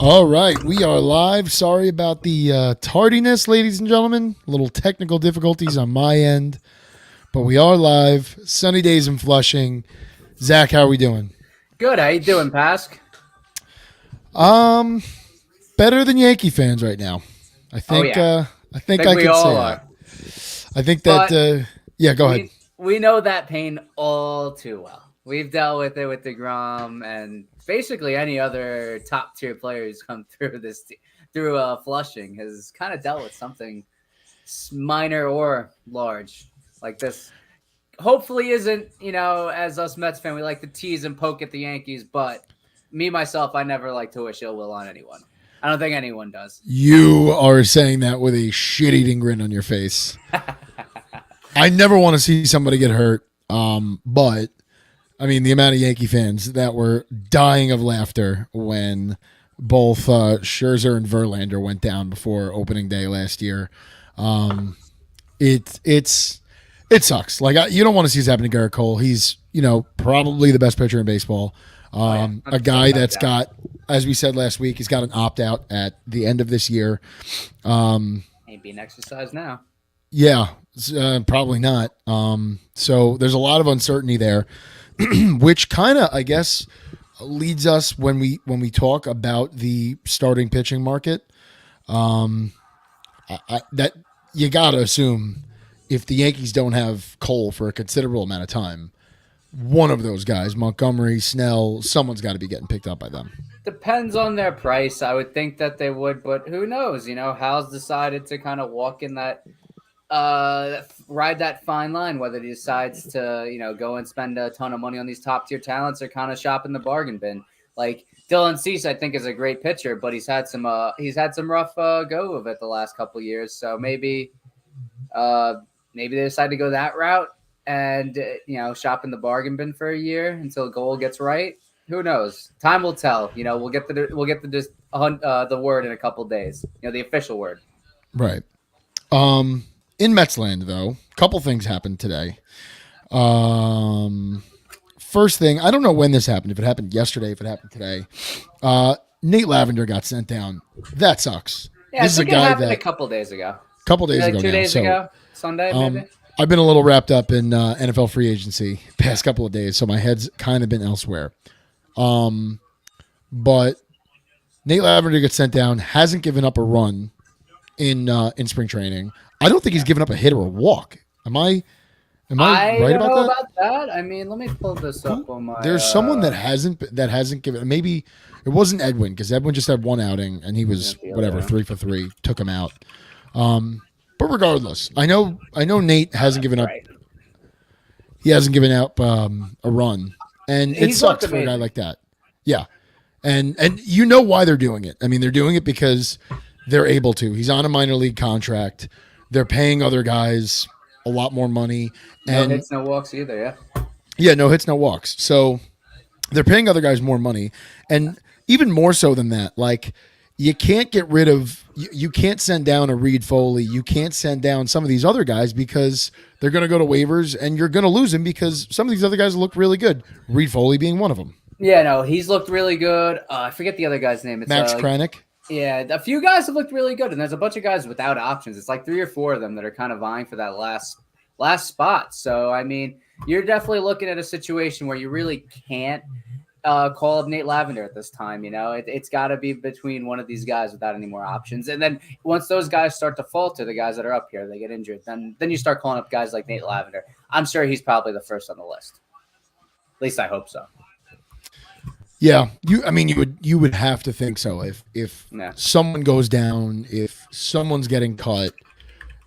All right, we are live. Sorry about the tardiness, ladies and gentlemen. A little technical difficulties on my end, but we are live. Sunny days in Flushing. Zach, how are we doing? Good. How you doing, Pask? Um, Better than Yankee fans right now. I Oh think. yeah, I think think I we could say all that. are. I think that. But Yeah, go ahead. we know that pain all too well. We've dealt with it with DeGrom and basically any other top tier player who's come through through Flushing has kind of dealt with something minor or large like this. Hopefully, isn't as us Mets fan we like to tease and poke at the Yankees, but me myself, I never like to wish ill will on anyone. I don't think anyone does. You are saying that with a shit-eating grin on your face. I never want to see somebody get hurt. But I mean, the amount of Yankee fans that were dying of laughter when both Scherzer and Verlander went down before opening day last year. Um, it sucks. Like you don't want to see this happen to Garrett Cole. He's probably the best pitcher in baseball. A guy that's got, as we said last week, he's got an opt out at the end of this year. Ain't being exercised now. Yeah, probably not. So there's a lot of uncertainty there, which kind of, I guess, leads us when we talk about the starting pitching market. That you gotta assume if the Yankees don't have Cole for a considerable amount of time, one of those guys, Montgomery, Snell, someone's got to be getting picked up by them. Depends on their price. I would think that they would, but who knows? Hal's decided to kind of walk in that ride that fine line, whether he decides to, go and spend a ton of money on these top tier talents or kind of shop in the bargain bin. Like Dylan Cease, I think is a great pitcher, but he's had some rough go of it the last couple of years. So maybe they decide to go that route and shop in the bargain bin for a year until goal gets right. Who knows? Time will tell. We'll get the word in a couple days. The official word. Right. In Metsland, though, a couple things happened today. First thing, I don't know when this happened. If it happened yesterday, if it happened today. Nate Lavender got sent down. That sucks. Yeah, This I is a think it guy happened that a couple days ago. couple days Like ago 2 now. days So ago, Sunday maybe. I've been a little wrapped up in NFL free agency past couple of days, so my head's kind of been elsewhere. But Nate Lavender gets sent down, hasn't given up a run in spring training. I don't think he's given up a hit or a walk. Am I I right don't about know that? about that. I mean, let me pull this up on my. There's someone that hasn't given. Maybe it wasn't Edwin because Edwin just had one outing and he was whatever 3 for 3, took him out. But regardless, I know Nate hasn't given up. Right. He hasn't given up a run, and it He's sucks looked for a guy amazing. like that. Yeah, and you know why they're doing it. I mean, they're doing it because they're able to. He's on a minor league contract. They're paying other guys a lot more money, No and hits, no walks either. Yeah. yeah, no hits, no walks. So they're paying other guys more money, and even more so than that, like you can't get rid of you can't send down a Reed Foley, you can't send down some of these other guys because they're going to go to waivers and you're going to lose him because some of these other guys look really good. Reed Foley being one of them. Yeah, no, he's looked really good. I forget the other guy's name. It's Max Kranick. Yeah, a few guys have looked really good, and there's a bunch of guys without options. It's like 3 or 4 of them that are kind of vying for that last spot. So, I mean, you're definitely looking at a situation where you really can't call up Nate Lavender at this time. It's got to be between one of these guys without any more options. And then once those guys start to falter, the guys that are up here, they get injured. Then you start calling up guys like Nate Lavender. I'm sure he's probably the first on the list. At least I hope so. Yeah, you would have to think so if Yeah. someone goes down, if someone's getting cut,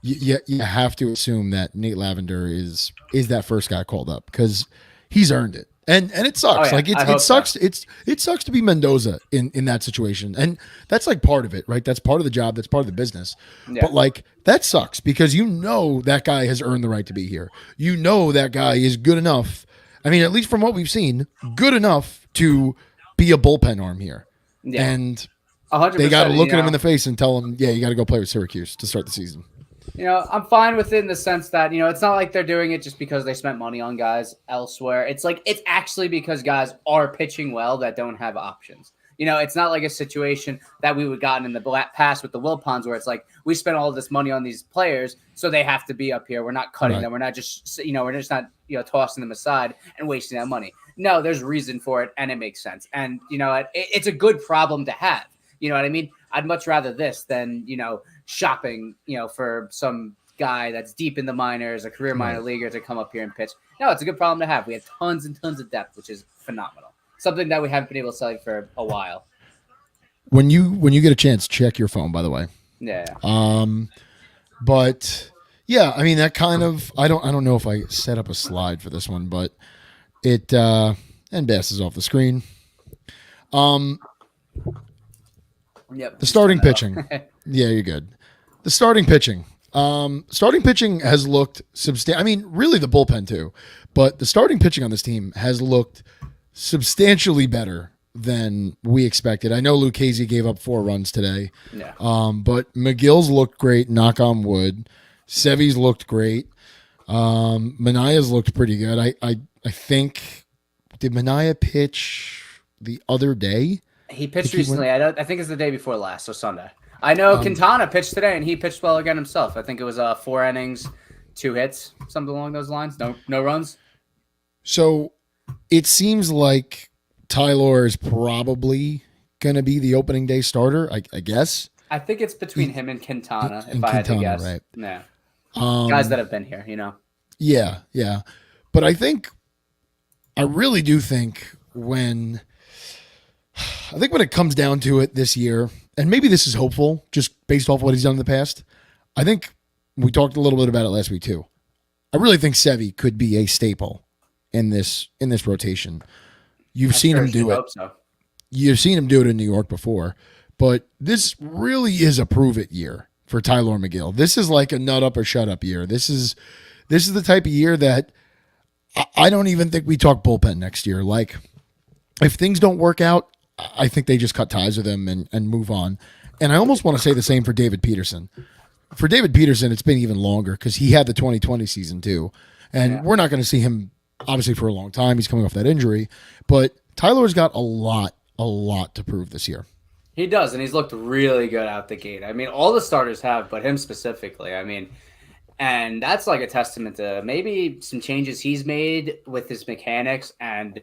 you have to assume that Nate Lavender is that first guy called up because he's earned it. And it sucks. Oh, yeah. Like it sucks. So. It sucks to be Mendoza in that situation, and that's like part of it, right? That's part of the job. That's part of the business. Yeah. But like that sucks because that guy has earned the right to be here. That guy is good enough. I mean, at least from what we've seen, good enough to be a bullpen arm here. Yeah. And 100%, they got to look at him in the face and tell him, yeah, you got to go play with Syracuse to start the season. I'm fine with it in the sense that, it's not like they're doing it just because they spent money on guys elsewhere. It's like it's actually because guys are pitching well that don't have options. It's not like a situation that we would gotten in the past with the Wilpons where it's like we spent all this money on these players, so they have to be up here. We're not cutting them. We're not just we're just not tossing them aside and wasting that money. No, there's reason for it, and it makes sense. And it's a good problem to have. You know what I mean? I'd much rather this than shopping for some guy that's deep in the minors, a career minor leaguer, to come up here and pitch. No, it's a good problem to have. We have tons and tons of depth, which is phenomenal. Something that we haven't been able to sell for a while. When you get a chance, check your phone, by the way. Yeah. But yeah, I mean that kind of I don't know if I set up a slide for this one, but it and Bass is off the screen. Yep. The starting pitching. Yeah, you're good. The starting pitching. Starting pitching has looked substantial. I mean, really the bullpen too, but the starting pitching on this team has looked substantially better than we expected. I know Lucchesi gave up 4 runs today. Yeah. But McGill's looked great, knock on wood. Sevy's looked great. Manaya's looked pretty good. I think, did Manaya pitch the other day? He pitched recently. I think it's the day before last, so Sunday. I know Quintana pitched today, and he pitched well again himself. I think it was 4 innings, 2 hits, something along those lines. No runs. So it seems like Tyler is probably going to be the opening day starter, I guess. I think it's between him and Quintana, if I had to guess. Right. Yeah. Guys that have been here, Yeah. But I really do think when it comes down to it this year, and maybe this is hopeful just based off what he's done in the past, I think we talked a little bit about it last week too. I really think Sevy could be a staple in this rotation. You've seen him do it. Hope so. You've seen him do it in New York before, but this really is a prove it year for Tyler McGill. This is like a nut up or shut up year. This is the type of year that I don't even think we talk bullpen next year. Like, if things don't work out, I think they just cut ties with him and move on. And I almost want to say the same for David Peterson. For David Peterson, it's been even longer because he had the 2020 season too. And we're not going to see him, obviously, for a long time. He's coming off that injury. But Tyler's got a lot to prove this year. He does, and he's looked really good out the gate. I mean, all the starters have, but him specifically. I mean, and that's like a testament to maybe some changes he's made with his mechanics and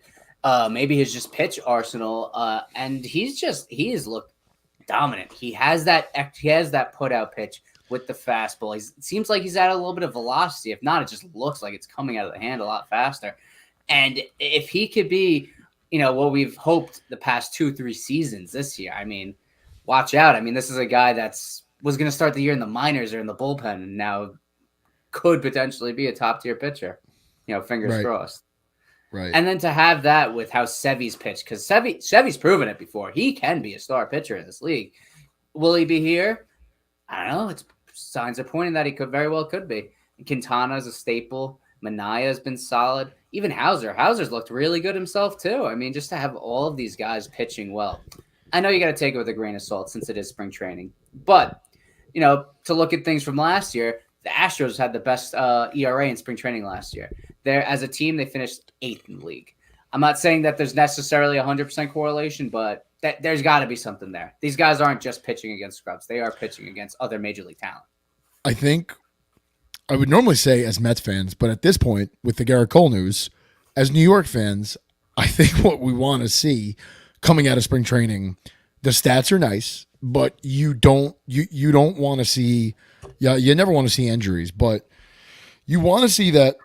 maybe his just pitch arsenal. And he has looked dominant. He has that put out pitch with the fastball. It seems like he's at a little bit of velocity. If not, it just looks like it's coming out of the hand a lot faster. And if he could be, what we've hoped the past 2-3 seasons this year, I mean, watch out. I mean, this is a guy was going to start the year in the minors or in the bullpen, and now could potentially be a top tier pitcher. Fingers crossed. Right. And then to have that with how Sevy's pitched, because Sevy's proven it before. He can be a star pitcher in this league. Will he be here? I don't know. Signs are pointing that he very well could be. Quintana is a staple. Manaya has been solid. Even Hauser's looked really good himself too. I mean, just to have all of these guys pitching well. I know you got to take it with a grain of salt since it is spring training. But, to look at things from last year, the Astros had the best ERA in spring training last year. As a team, they finished 8th in the league. I'm not saying that there's necessarily 100% correlation, but there's got to be something there. These guys aren't just pitching against scrubs. They are pitching against other major league talent. I think I would normally say as Mets fans, but at this point, with the Garrett Cole news, as New York fans, I think what we want to see coming out of spring training, the stats are nice, but you don't want to see, you never want to see injuries, but you want to see that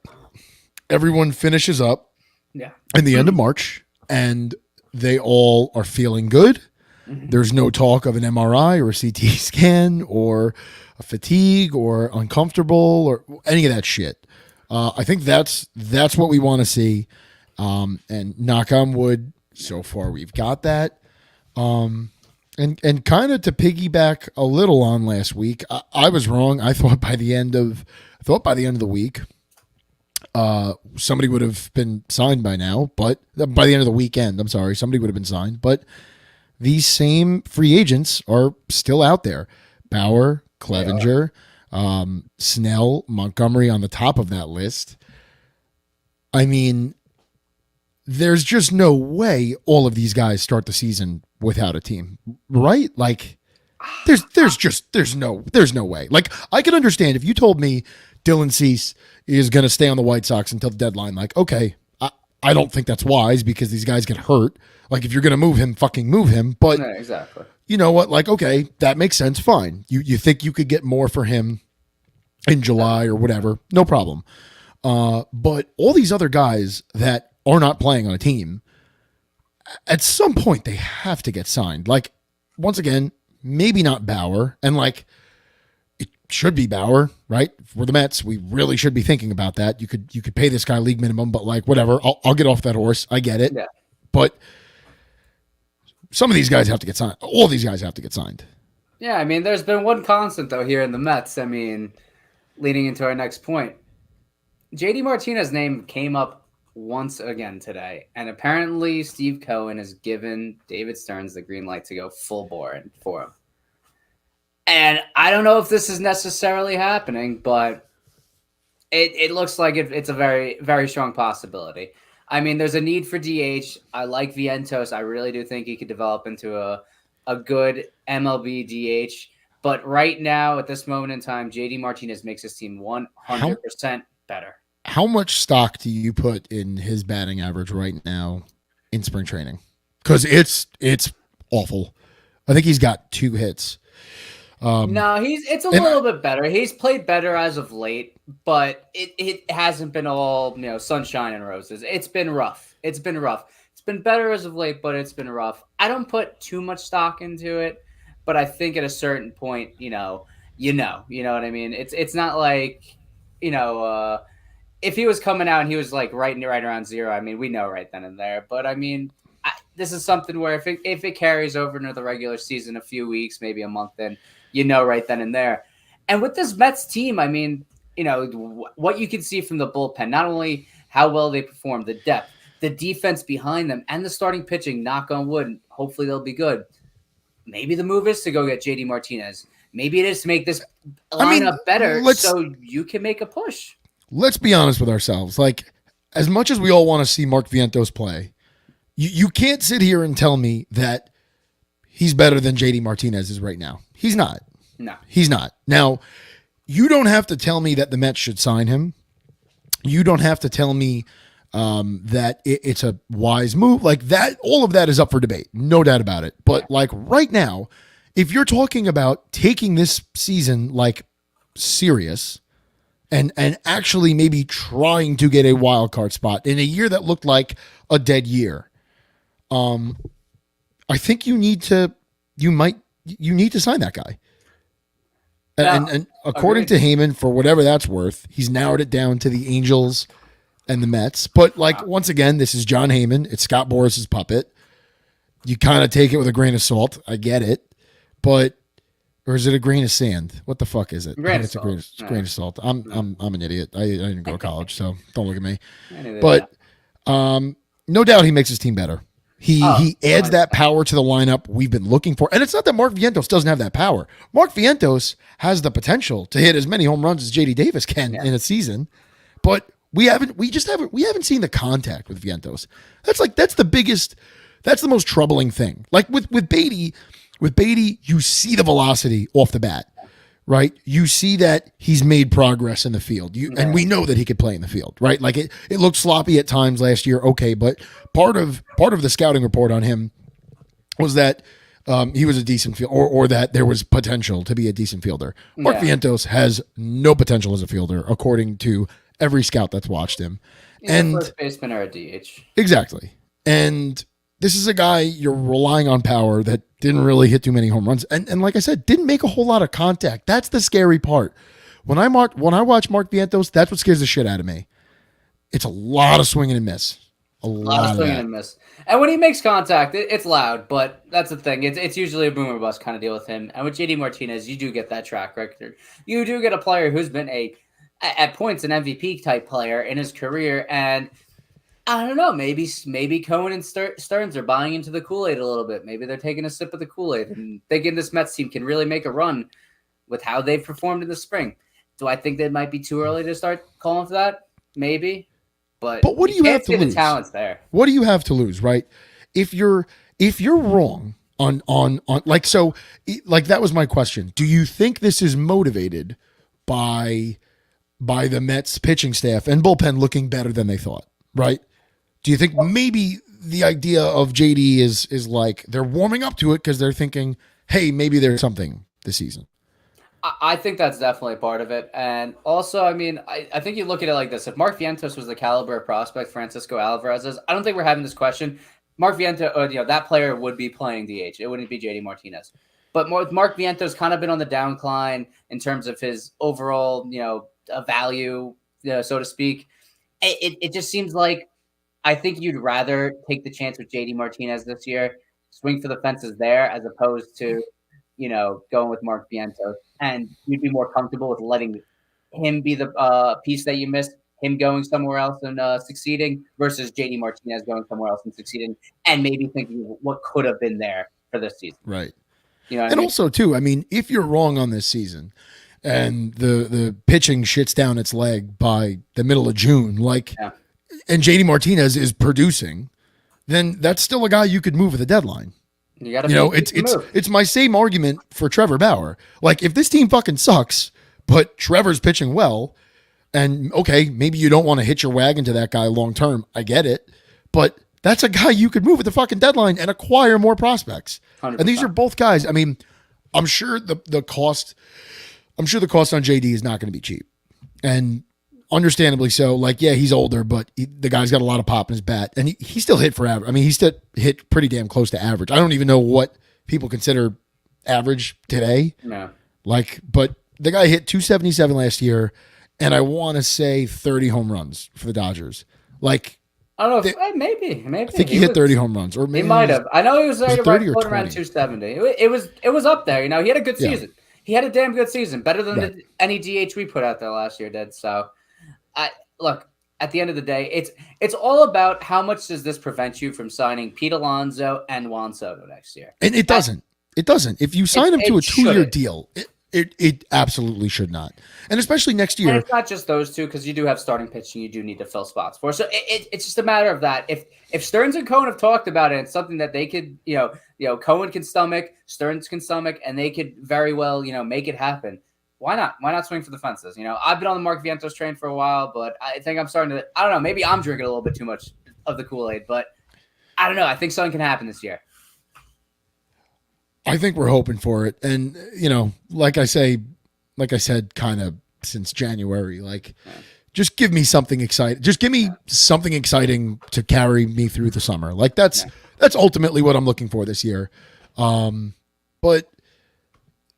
everyone finishes up in the end of March and they all are feeling good. Mm-hmm. There's no talk of an MRI or a CT scan or a fatigue or uncomfortable or any of that shit. I think that's what we want to see. And knock on wood, so far we've got that. And kind of to piggyback a little on last week, I was wrong. I thought by the end of the week, somebody would have been signed by now, but by the end of the weekend, I'm sorry, somebody would have been signed, but these same free agents are still out there. Bauer, Clevenger, Snell, Montgomery on the top of that list. I mean, there's just no way all of these guys start the season without a team, right? Like there's no way. Like I could understand if you told me Dylan Cease is going to stay on the White Sox until the deadline. Like, okay, I don't think that's wise because these guys get hurt. Like if you're going to move him, fucking move him. But Yeah, exactly. you know what? Like, okay, that makes sense. Fine. You think you could get more for him in July or whatever? No problem. But all these other guys that are not playing on a team, at some point they have to get signed. Like, once again, maybe not Bauer, and like it should be Bauer, right? For the Mets, we really should be thinking about that. You could pay this guy league minimum, but like whatever, I'll get off that horse. I get it. Yeah. But some of these guys have to get signed. All these guys have to get signed. Yeah, I mean, there's been one constant though here in the Mets. I mean, leading into our next point, JD Martinez's name came up once again today, and apparently Steve Cohen has given David Stearns the green light to go full bore for him. And I don't know if this is necessarily happening, but it looks like it's a very, very strong possibility. I mean, there's a need for DH. I like Vientos. I really do think he could develop into a good MLB DH. But right now, at this moment in time, JD Martinez makes his team 100% better. How much stock do you put in his batting average right now in spring training? Because it's awful. I think he's got 2 hits. No, it's a little bit better. He's played better as of late, but it hasn't been all sunshine and roses. It's been rough. It's been better as of late, but it's been rough. I don't put too much stock into it, but I think at a certain point, you know what I mean. It's not like if he was coming out and he was like right around 0. I mean, we know right then and there. But I mean, this is something where if it carries over into the regular season, a few weeks, maybe a month, then right then and there. And with this Mets team, I mean, what you can see from the bullpen, not only how well they perform, the depth, the defense behind them, and the starting pitching, knock on wood, hopefully they'll be good. Maybe the move is to go get JD Martinez. Maybe it is to make this lineup better so you can make a push. Let's be honest with ourselves. Like, as much as we all want to see Mark Vientos play, you can't sit here and tell me that he's better than JD Martinez is right now. He's not. No. He's not. Now, you don't have to tell me that the Mets should sign him. You don't have to tell me that it's a wise move. Like that, all of that is up for debate. No doubt about it. But like right now, if you're talking about taking this season like serious and actually maybe trying to get a wild card spot in a year that looked like a dead year, I think you need to sign that guy. And according to Heyman, for whatever that's worth, he's narrowed it down to the Angels and the Mets. But like once again, this is John Heyman. It's Scott Boris's puppet. You kind of take it with a grain of salt. I get it, but or is it a grain of sand? What the fuck is it? Grain It's a grain of salt. I'm an idiot. I didn't go to college, so don't look at me. But no doubt he makes his team better. He adds that power to the lineup we've been looking for. And it's not that Mark Vientos doesn't have that power. Mark Vientos has the potential to hit as many home runs as JD Davis can in a season. But we haven't seen the contact with Vientos. That's the most troubling thing. Like with Beatty, you see the velocity off the bat. Right, you see that he's made progress in the field. And we know that he could play in the field. Right, like it looked sloppy at times last year. Okay, but part of the scouting report on him was that he was a decent fielder, or that there was potential to be a decent fielder. Mark Vientos has no potential as a fielder, according to every scout that's watched him. And first baseman or a DH. Exactly, and this is a guy you're relying on power that didn't really hit too many home runs. And like I said, didn't make a whole lot of contact. That's the scary part. When I watch Mark Vientos, that's what scares the shit out of me. It's a lot of swinging and miss. A lot of swinging and miss. And when he makes contact, it's loud, but that's the thing. It's usually a boomer bust kind of deal with him. And with JD Martinez, you do get that track record. You do get a player who's been at points an MVP type player in his career, and I don't know. Maybe Cohen and Stearns are buying into the Kool-Aid a little bit. Maybe they're taking a sip of the Kool-Aid and thinking this Mets team can really make a run with how they've performed in the spring. Do I think that it might be too early to start calling for that? Maybe. But what do you have to lose? The talent's there. What do you have to lose, right? If you're wrong on like, so like, that was my question. Do you think this is motivated by the Mets pitching staff and bullpen looking better than they thought, right? Do you think maybe the idea of JD is like they're warming up to it because they're thinking, hey, maybe there's something this season? I think that's definitely part of it. And also, I mean, I think you look at it like this. If Mark Vientos was the caliber of prospect Francisco Alvarez is, I don't think we're having this question. Mark Vientos, that player would be playing DH. It wouldn't be JD Martinez. But Mark Vientos kind of been on the downcline in terms of his overall, value, so to speak. It just seems like I think you'd rather take the chance with JD Martinez this year, swing for the fences there, as opposed to, going with Mark Vientos. And you'd be more comfortable with letting him be the piece that you missed, him going somewhere else and succeeding, versus JD Martinez going somewhere else and succeeding, and maybe thinking what could have been there for this season. Right. And also, too, I mean, if you're wrong on this season and the pitching shits down its leg by the middle of June, and JD Martinez is producing, then that's still a guy you could move at the deadline. You gotta it's my same argument for Trevor Bauer. Like, if this team fucking sucks, but Trevor's pitching well, and okay, maybe you don't want to hitch your wagon to that guy long term. I get it, but that's a guy you could move at the fucking deadline and acquire more prospects. 100%. And these are both guys. I mean, I'm sure the cost on JD is not going to be cheap, and understandably so. Like, yeah, he's older, but the guy's got a lot of pop in his bat, and he still hit for average. I mean, he still hit pretty damn close to average. I don't even know what people consider average today. No. But the guy hit 277 last year, and I want to say 30 home runs for the Dodgers. Like, I don't know. Maybe. I think he hit 30 home runs, or maybe he might have. I know he was 30 or 20 around 270. It was up there. He had a good season. He had a damn good season, better than any DH we put out there last year did. So, look, at the end of the day, it's all about how much does this prevent you from signing Pete Alonso and Juan Soto next year. And it doesn't. It doesn't. If you sign him to a 2-year deal, it absolutely should not. And especially next year. And it's not just those two, because you do have starting pitching you do need to fill spots for. So it's just a matter of that. If Stearns and Cohen have talked about it, it's something that they could, Cohen can stomach, Stearns can stomach, and they could very well, make it happen. Why not? Why not swing for the fences? I've been on the Mark Vientos train for a while, but I think I'm starting to, I don't know, maybe I'm drinking a little bit too much of the Kool-Aid, but I don't know. I think something can happen this year. I think we're hoping for it. And, like I said, kind of since January, just give me something exciting. Just give me something exciting to carry me through the summer. Like, that's ultimately what I'm looking for this year. But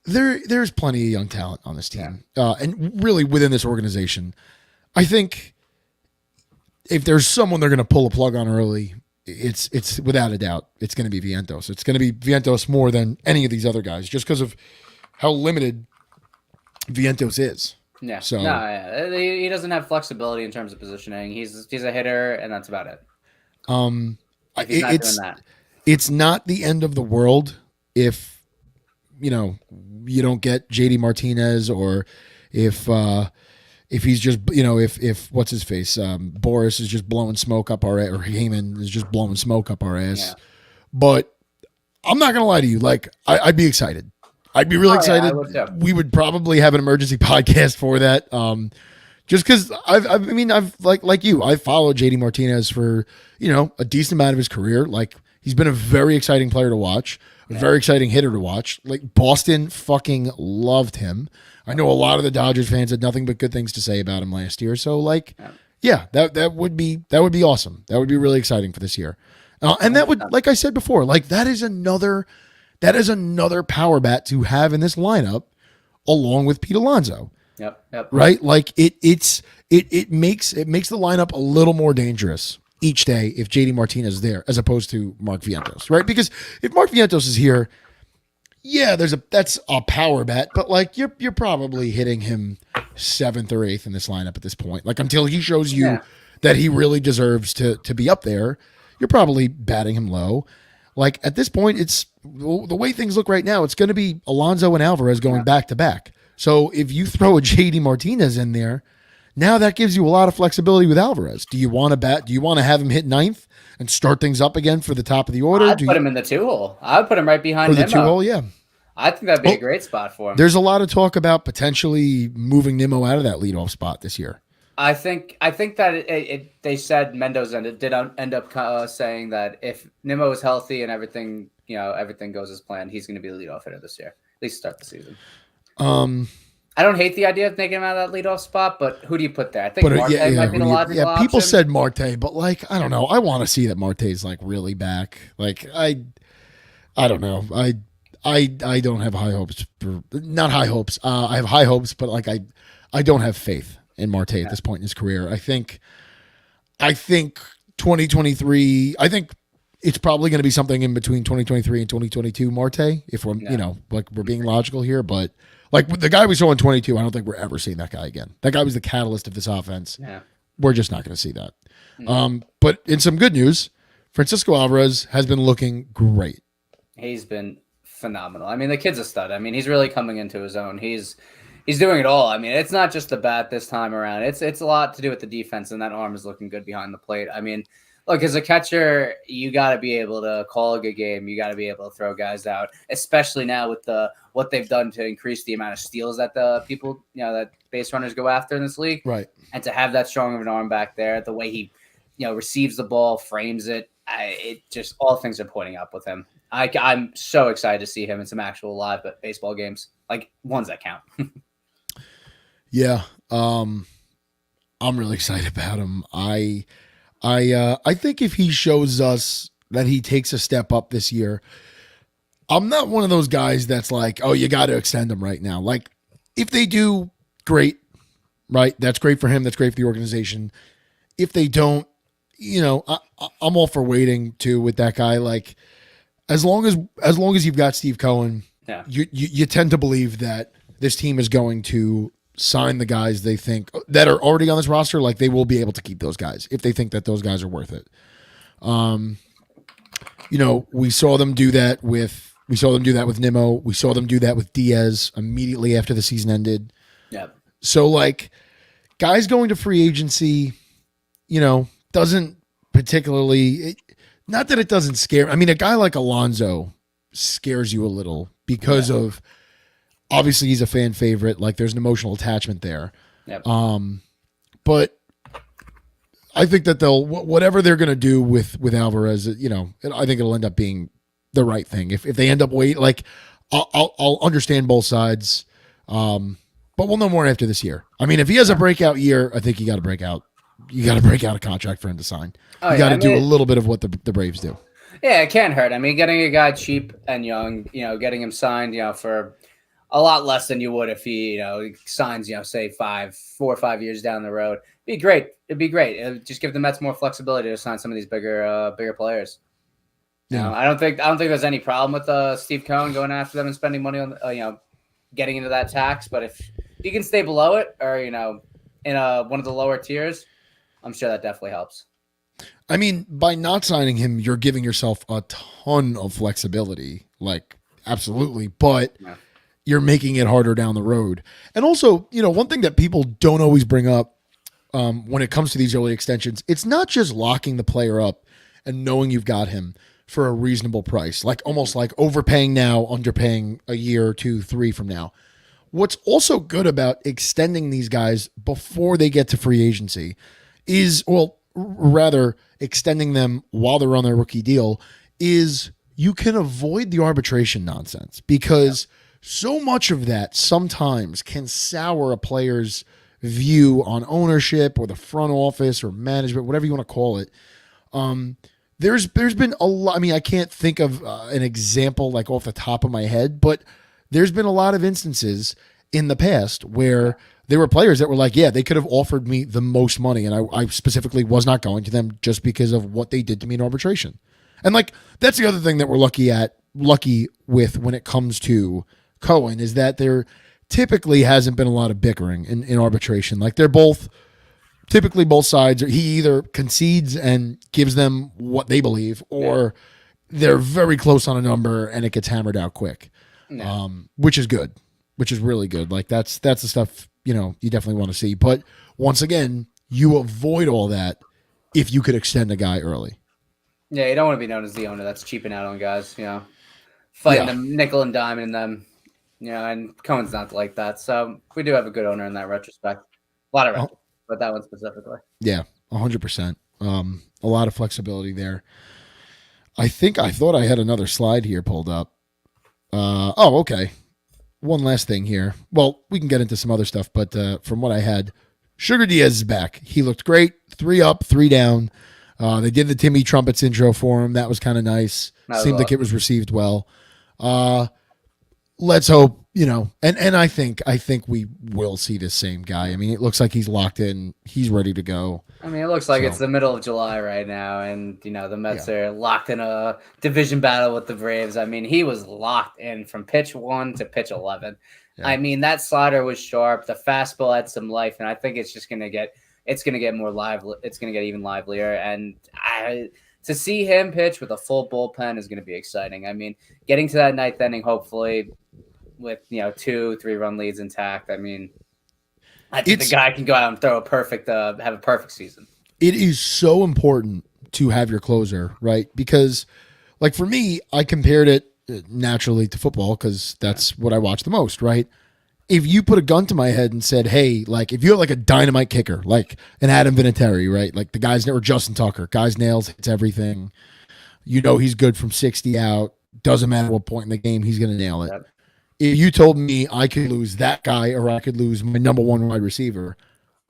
there's plenty of young talent on this team. And really within this organization. I think if there's someone they're going to pull a plug on early, it's without a doubt, it's going to be Vientos. It's going to be Vientos more than any of these other guys, just because of how limited Vientos is. Yeah. So he doesn't have flexibility in terms of positioning. He's a hitter, and that's about it. It's not the end of the world if you don't get JD Martinez, or if he's just, if what's his face, Boris is just blowing smoke up our ass, or Heyman is just blowing smoke up our ass. Yeah. But I'm not going to lie to you. Like, I'd be excited. I'd be really excited. We would probably have an emergency podcast for that. Just because I've like you, I've followed JD Martinez for, a decent amount of his career. Like, he's been a very exciting player to watch, a very exciting hitter to watch. Like, Boston fucking loved him. I know a lot of the Dodgers fans had nothing but good things to say about him last year. So, that would be awesome. That would be really exciting for this year. And that would, like I said before, that is another power bat to have in this lineup, along with Pete Alonso. Yep. Right? Like, it makes the lineup a little more dangerous each day if JD Martinez is there, as opposed to Mark Vientos, right? Because if Mark Vientos is here, that's a power bat, but you're probably hitting him 7th or 8th in this lineup at this point. Until he shows you that he really deserves to be up there, you're probably batting him low. At this point, it's the way things look right now. It's going to be Alonso and Alvarez going back to back. So if you throw a JD Martinez in there, Now that gives you a lot of flexibility with Alvarez. Do you want to bat? Do you want to have him hit ninth and start things up again for the top of the order? I'd put him in the 2-hole. I would put him right behind the Nimmo. 2-hole, yeah. I think that'd be a great spot for him. There's a lot of talk about potentially moving Nimmo out of that leadoff spot this year. I think that they said Mendoza did end up saying that if Nimmo is healthy and everything goes as planned, he's going to be the leadoff hitter this year, at least start the season. I don't hate the idea of making him out of that leadoff spot, but who do you put there? I think Marte might be the logical option. People said Marte, but like I don't know. I want to see that Marte's like really back. Like I don't know. I don't have high hopes for not high hopes. I have high hopes, but like I don't have faith in Marte at this point in his career. I think 2023. I think it's probably going to be something in between 2023 and 2022. Marte, if we're like we're being logical here, but like the guy we saw in 22, I don't think we're ever seeing that guy again. That guy was the catalyst of this offense. Yeah. We're just not going to see that. But in some good news, Francisco Alvarez has been looking great. He's been phenomenal. I mean, the kid's a stud. I mean, he's really coming into his own. He's doing it all. I mean, it's not just the bat this time around. It's a lot to do with the defense, and that arm is looking good behind the plate. I mean, look, as a catcher, you got to be able to call a good game. You got to be able to throw guys out, especially now with what they've done to increase the amount of steals that the people, that base runners go after in this league. Right. And to have that strong of an arm back there, the way he, receives the ball, frames it, it just all things are pointing up with him. I'm so excited to see him in some actual live baseball games, like ones that count. Yeah. I'm really excited about him. I think if he shows us that he takes a step up this year, I'm not one of those guys that's like, oh, you got to extend him right now. Like, if they do, great, right? That's great for him. That's great for the organization. If they don't, I'm all for waiting too with that guy. Like, as long as you've got Steve Cohen, yeah, you tend to believe that this team is going to sign the guys they think that are already on this roster. Like, they will be able to keep those guys if they think that those guys are worth it. We saw them do that with Nimmo. We saw them do that with Diaz immediately after the season ended. Yeah. So like, guys going to free agency, doesn't particularly, not that it doesn't scare. I mean, a guy like Alonso scares you a little because of, obviously he's a fan favorite. Like, there's an emotional attachment there. Yep. But I think that whatever they're going to do with Alvarez, I think it'll end up being the right thing. If they end up waiting, like, I'll understand both sides. But we'll know more after this year. I mean, if he has a breakout year, I think you got to break out a contract for him to sign. You got to do a little bit of what the Braves do. Yeah, it can't hurt. I mean, getting a guy cheap and young, getting him signed, for a lot less than you would if he, signs, say 4 or 5 years down the road. It'd be great. It'd just give the Mets more flexibility to sign some of these bigger players. Yeah. I don't think there's any problem with Steve Cohen going after them and spending money on, getting into that tax. But if you can stay below it or, in one of the lower tiers, I'm sure that definitely helps. I mean, by not signing him, you're giving yourself a ton of flexibility. Like, absolutely. But you're making it harder down the road. And also, one thing that people don't always bring up when it comes to these early extensions, it's not just locking the player up and knowing you've got him for a reasonable price, like almost like overpaying now, underpaying a year, 2, 3 from now. What's also good about extending these guys before they get to free agency is, rather extending them while they're on their rookie deal, is you can avoid the arbitration nonsense, because so much of that sometimes can sour a player's view on ownership or the front office or management, whatever you want to call it. There's been a lot. I mean, I can't think of an example like off the top of my head, but there's been a lot of instances in the past where there were players that were like, yeah, they could have offered me the most money, and I specifically was not going to them just because of what they did to me in arbitration. And like, that's the other thing that we're lucky with when it comes to Cohen, is that there typically hasn't been a lot of bickering in arbitration. Like, they're both sides, he either concedes and gives them what they believe, or they're very close on a number and it gets hammered out quick, which is good, which is really good. Like, that's the stuff you definitely want to see. But once again, you avoid all that if you could extend a guy early. Yeah, you don't want to be known as the owner that's cheaping out on guys, fighting them nickel and diming them, and Cohen's not like that. So we do have a good owner in that retrospect. A lot of but that one specifically. Yeah, 100%. A lot of flexibility there. I thought I had another slide here pulled up. Okay. One last thing here. Well, we can get into some other stuff, but from what I had, Sugar Diaz is back. He looked great. 3 up, 3 down. They did the Timmy Trumpets intro for him. That was kind of nice. Seemed like it was received well. Let's hope, and I think we will see the same guy. I mean, it looks like he's locked in. He's ready to go. I mean, it looks like it's the middle of July right now, and the Mets are locked in a division battle with the Braves. I mean, he was locked in from pitch 1 to pitch 11. Yeah. I mean, that slider was sharp. The fastball had some life, and I think it's just gonna get more lively. It's gonna get even livelier, and to see him pitch with a full bullpen is gonna be exciting. I mean, getting to that 9th inning, hopefully, with 2-3 run leads intact. I mean, I think the guy can go out and throw have a perfect season. It is so important to have your closer, right? Because, like, for me, I compared it naturally to football because that's what I watch the most, right? If you put a gun to my head and said, hey, like, if you have like a dynamite kicker, like an Adam Vinatieri, right? Like the guys, or Justin Tucker, guys nails, hits everything. He's good from 60 out. Doesn't matter what point in the game, he's going to nail it. Yep. If you told me I could lose that guy or I could lose my number 1 wide receiver,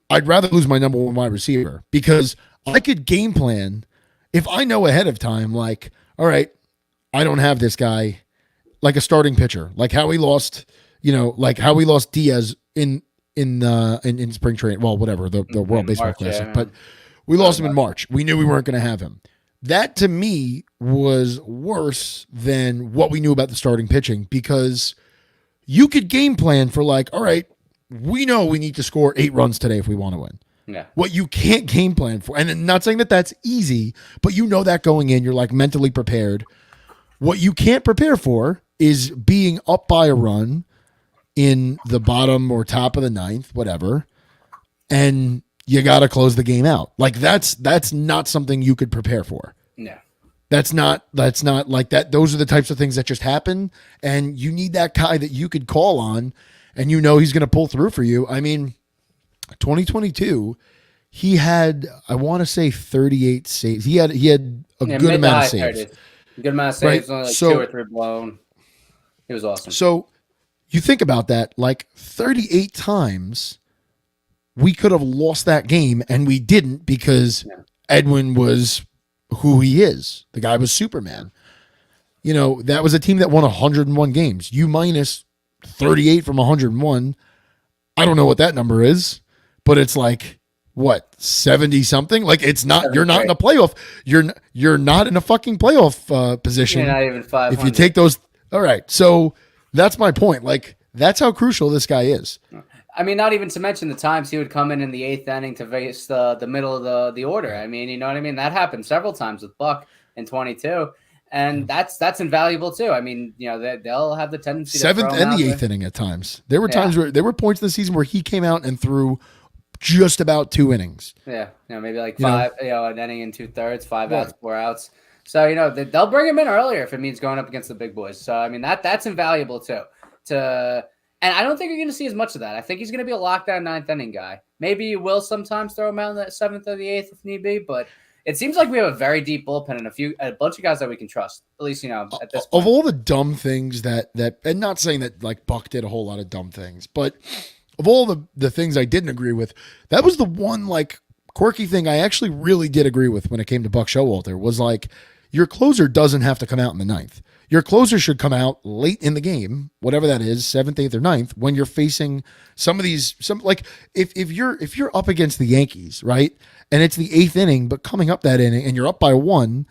I'd rather lose my number 1 wide receiver because I could game plan if I know ahead of time, like, all right, I don't have this guy, like a starting pitcher, like how we lost, Diaz in spring training. Well, whatever, the World Baseball Classic, but we lost him in March. We knew we weren't going to have him. That to me was worse than what we knew about the starting pitching because you could game plan for like, all right, we know we need to score 8 runs today if we want to win. Yeah. What you can't game plan for, and I'm not saying that that's easy, but that going in, you're like mentally prepared. What you can't prepare for is being up by a run in the bottom or top of the 9th, whatever, and you got to close the game out. Like that's not something you could prepare for. Yeah. That's not like that. Those are the types of things that just happen. And you need that guy that you could call on and he's going to pull through for you. I mean, 2022, he had, I want to say 38 saves. He had a good amount of saves. Good amount of saves, right? Only like 2 or 3 blown. It was awesome. So you think about that, like 38 times we could have lost that game and we didn't because Edwin was who he is. The guy was Superman. That was a team that won 101 games. You minus 38 from 101. I don't know what that number is, but it's like, what, 70 something? Like it's not, you're not in a playoff. You're not in a fucking playoff position. You're not even 500. If you take those. All right. So that's my point. Like that's how crucial this guy is. I mean, not even to mention the times he would come in the 8th inning to face the middle of the order. I mean, you know what I mean? That happened several times with Buck in 22, and that's invaluable too. I mean, they'll have the tendency 7th and the 8th inning at times. There were times where there were points in the season where he came out and threw just about 2 innings. Yeah, maybe like 5, an inning and 2/3, 5 outs, 4 outs. So they'll bring him in earlier if it means going up against the big boys. So I mean that's invaluable too. And I don't think you're going to see as much of that. I think he's going to be a lockdown 9th inning guy. Maybe you will sometimes throw him out in that 7th or the 8th if need be, but it seems like we have a very deep bullpen and a bunch of guys that we can trust. At least, at this point. Of all the dumb things that and not saying that like Buck did a whole lot of dumb things, but of all the things I didn't agree with, that was the one like quirky thing I actually really did agree with when it came to Buck Showalter was like your closer doesn't have to come out in the 9th. Your closer should come out late in the game, whatever that is, 7th, 8th, or 9th, when you're facing some like if you're up against the Yankees, right? And it's the 8th inning, but coming up that inning and you're up by 1,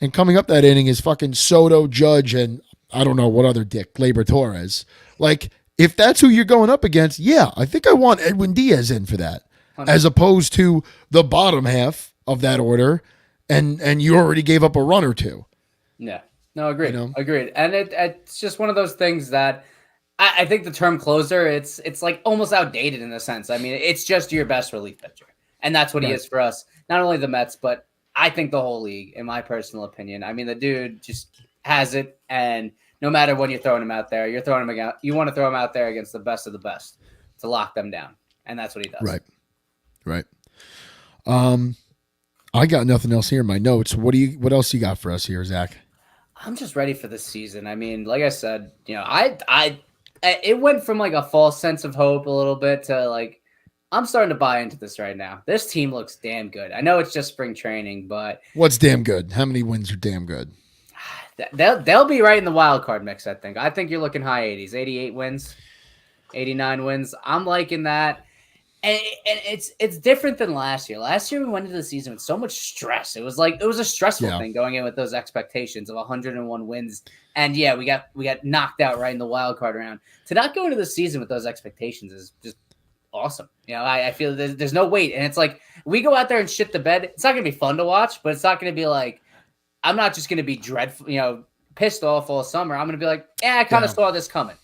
and coming up that inning is fucking Soto, Judge, and I don't know what other dick, Gleyber Torres. Like, if that's who you're going up against, yeah, I think I want Edwin Diaz in for that, 100%. As opposed to the bottom half of that order, and you already gave up a run or two. Yeah. No, agreed. Agreed. And it's just one of those things that I think the term closer, it's like almost outdated in a sense. I mean, it's just your best relief pitcher, and that's what he Right. is for us. Not only the Mets, but I think the whole league, in my personal opinion. I mean, the dude just has it, and no matter when you're throwing him out there, you're throwing him out. You want to throw him out there against the best of the best to lock them down, and that's what he does. Right. Right. I got nothing else here in my notes. What else you got for us here, Zach? I'm just ready for the season. I mean, like I said, it went from like a false sense of hope a little bit to like I'm starting to buy into this right now. This team looks damn good. I know it's just spring training, but What's damn good? How many wins are damn good? they'll be right in the wild card mix. I think you're looking high 80s, 88 wins, 89 wins. I'm liking that. And it's different than last year. Last year we went into the season with so much stress. It was a stressful thing going in with those expectations of 101 wins. And yeah, we got knocked out right in the wild card round. To not go into the season with those expectations is just awesome. You know, I feel there's no weight, and it's like we go out there and shit the bed. It's not gonna be fun to watch, but it's not gonna be like I'm not just gonna be dreadful, pissed off all summer. I'm gonna be like, I kind of saw this coming.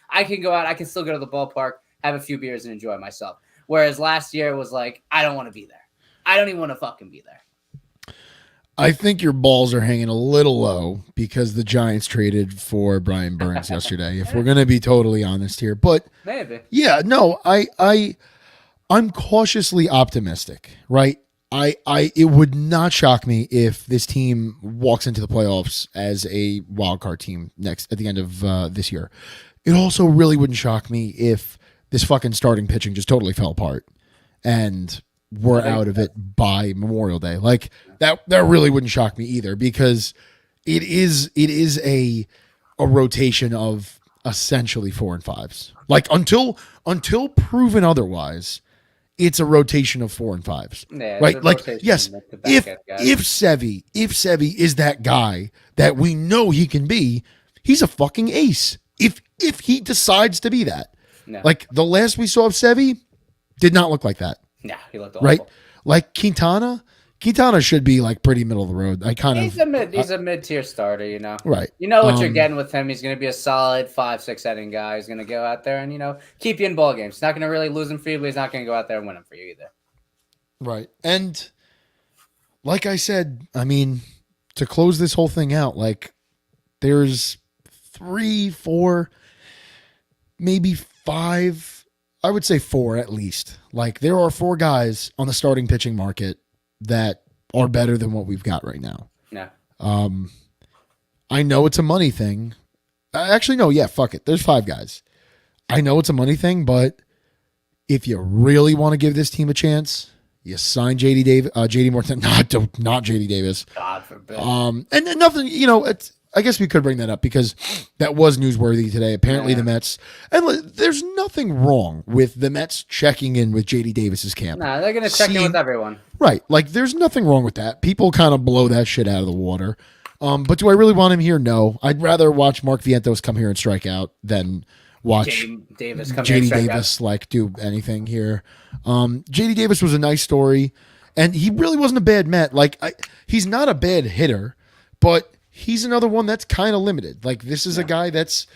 I can go out, I can still go to the ballpark, have a few beers, and enjoy myself. Whereas last year it was like, I don't want to be there. I don't even want to fucking be there. I think your balls are hanging a little low because the Giants traded for Brian Burns yesterday. If we're going to be totally honest here, but maybe, yeah, no, I'm cautiously optimistic, right? It would not shock me if this team walks into the playoffs as a wild card team at the end of this year. It also really wouldn't shock me if this fucking starting pitching just totally fell apart and we're out of it by Memorial Day. Like that really wouldn't shock me either, because it is a rotation of essentially 4 and 5s. Like until proven otherwise, it's a rotation of 4 and 5s. Yeah, right? Like yes, if Sevy is that guy that we know he can be, he's a fucking ace. If he decides to be that. No. Like the last we saw of Sevy did not look like that. Yeah, he looked awful. Right? Like Quintana should be like pretty middle of the road. He's a mid-tier starter, Right. You know what you're getting with him. He's going to be a solid 5-6 inning guy. He's going to go out there and keep you in ball games. He's not going to really lose them for you, but he's not going to go out there and win them for you either. Right. And like I said, I mean, to close this whole thing out, like there's 3, 4, maybe 5, I would say 4 at least. Like there are 4 guys on the starting pitching market that are better than what we've got right now. Yeah. I know it's a money thing. Actually, no, yeah, fuck it. There's 5 guys. I know it's a money thing, but if you really want to give this team a chance, you sign JD Morton, not JD Davis. God forbid. And nothing, I guess we could bring that up because that was newsworthy today. Apparently the Mets, and there's nothing wrong with the Mets checking in with JD Davis's camp. Nah, they're going to check in with everyone. Right. Like there's nothing wrong with that. People kind of blow that shit out of the water. But do I really want him here? No. I'd rather watch Mark Vientos come here and strike out than watch JD Davis like do anything here. JD Davis was a nice story, and he really wasn't a bad Met. Like he's not a bad hitter, but he's another one that's kind of limited. Like this is a guy that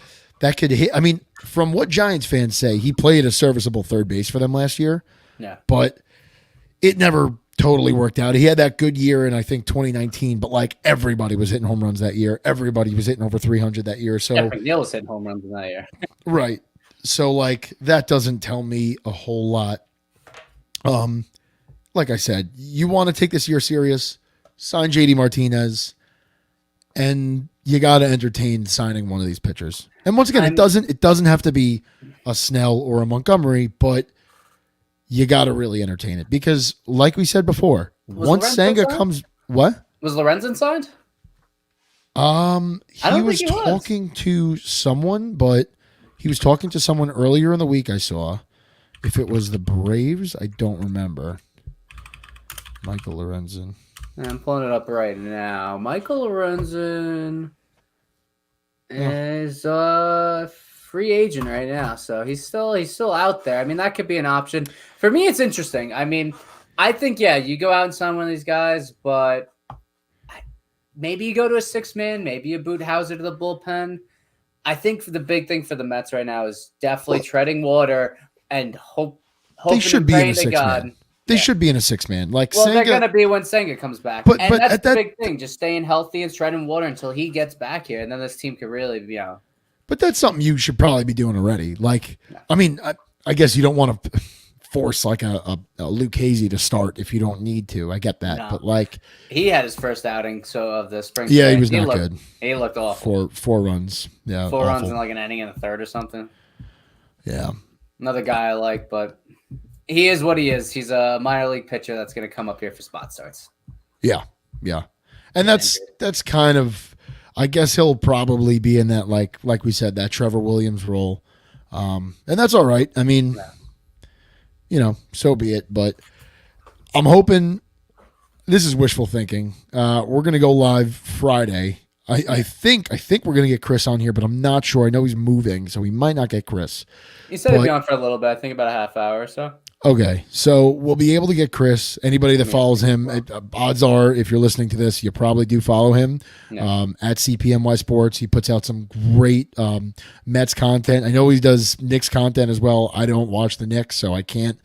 could hit. I mean, from what Giants fans say, he played a serviceable third base for them last year. Yeah. But it never totally worked out. He had that good year in, I think, 2019, but like everybody was hitting home runs that year. Everybody was hitting over 300 that year. So McNeil was hitting home runs in that year. Right. So like that doesn't tell me a whole lot. Like I said, you want to take this year serious, sign JD Martinez, and you got to entertain signing one of these pitchers. And once again, it doesn't have to be a Snell or a Montgomery, but you got to really entertain it because, like we said before, once Senga comes, what was Lorenzen signed? He was talking to someone, but he was talking to someone earlier in the week. I saw. If it was the Braves, I don't remember. Michael Lorenzen. I'm pulling it up right now. Michael Lorenzen is a free agent right now, so he's still out there. I mean, that could be an option. For me, it's interesting. I mean, I think you go out and sign one of these guys, but maybe you go to a 6-man, maybe you boot Hauser to the bullpen. I think the big thing for the Mets right now is definitely treading water and hoping They should be in praying a to 6-man. God. They should be in a 6-man. Like Well, they're Senga, gonna be when Senga comes back, But and that's at the that, big thing. Just staying healthy and treading water until he gets back here, and then this team could really, but that's something you should probably be doing already. Like, I mean, I guess you don't want to force like a Luke Hazy to start if you don't need to. I get that, No. but like he had his first outing of the spring. yeah, he training. was not good. He looked awful. Four runs. Yeah, 4 runs awful. in like an inning in the third or something. Yeah, Another guy I like, but he is what he is. He's a minor league pitcher that's going to come up here for spot starts. yeah, and that's kind of. I guess he'll probably be in that like we said, that Trevor Williams role, and that's all right. I mean, so be it. But I'm hoping. This is wishful thinking. We're gonna go live Friday. I think we're gonna get Chris on here, but I'm not sure. I know he's moving, so we might not get Chris. He said he'd be on for a little bit. I think about a half hour or so. Okay, so we'll be able to get Chris. Anybody that follows him, odds are, if you're listening to this, you probably do follow him at CPMY Sports. He puts out some great Mets content. I know he does Knicks content as well. I don't watch the Knicks, so I can't.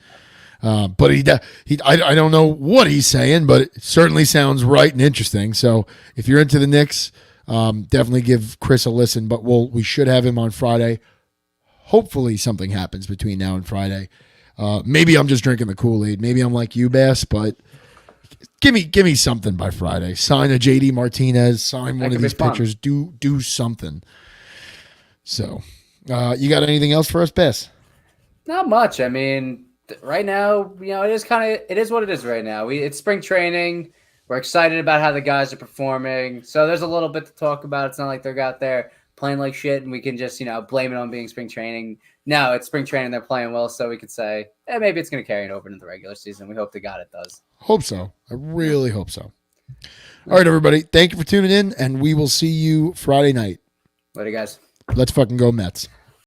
But I don't know what he's saying, but it certainly sounds right and interesting. So if you're into the Knicks, definitely give Chris a listen. But we should have him on Friday. Hopefully something happens between now and Friday. Maybe I'm just drinking the Kool-Aid. Maybe I'm like you, Bass, but give me something by Friday. Sign a JD Martinez. Sign one of these pitchers. Do something. So, you got anything else for us, Bass? Not much. I mean, right now, it is what it is right now. It's spring training. We're excited about how the guys are performing. So there's a little bit to talk about. It's not like they're out there playing like shit and we can just, blame it on being spring training. No, it's spring training. They're playing well, so we could say, maybe it's going to carry it over into the regular season. We hope to God it does. Hope so. I really hope so. All right, everybody. Thank you for tuning in, and we will see you Friday night. Later, guys. Let's fucking go Mets.